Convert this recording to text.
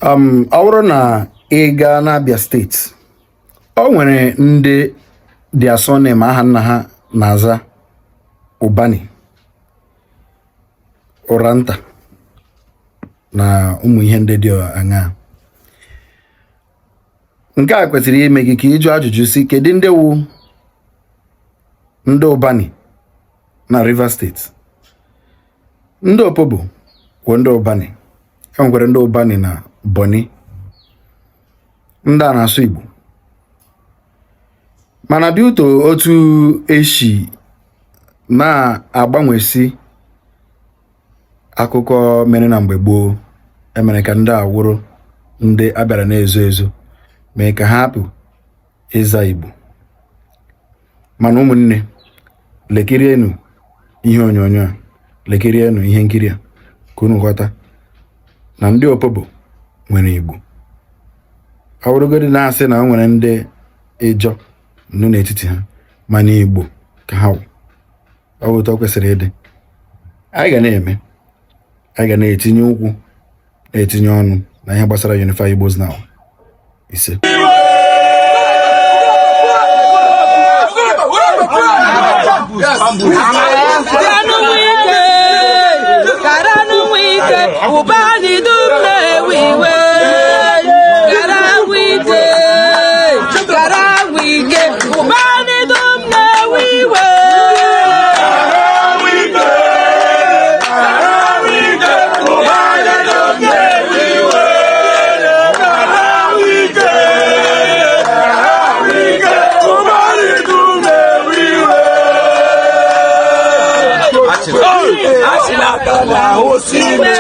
Ọwụrụ na ịga na Abia steeti, o nwere ndị dị asọ na aha nna ha na-aza Ubani, Oranta na ụmụ ihe ndị dị aṅaa. Nke a kwesịrị ime gị ka ịjụ ajụjụ si kedu ndị wu ndị Ubani na Rivers steeti. Ndị Opobo bụ ndị Ubani, enwekwara ndị Ubani na Boni, ndị a na-asụ Igbo. Mana dị otu eshi na-agbanwesi akụkọ mere na mgbe gboo, emere ka ndị a wụrụ ndị abịara na-ezo ezo, mee ka ha hapụ ịza Igbo. Mana ụmụnne, lekirienu ihe onyonyo a, lekirienu ihe nkiri a ka unu ghọta na ndị Opobo nwere Igbo. Ọ bụrụgodị na-asị na o nwere ndị ịjọ nọ n'etiti ha, mana Igbo ka ha wụ. Ọ bụ otu ọ kwesịrị ịdị. Anyị ga na-eme, anyị ga na-etinye ụkwụ, na-etinye ọnụ na ihe gbasara Unify Igbos Now. Ise. Ubani dumne wiwe garawite Ubani dumne wiwe Asila kala osime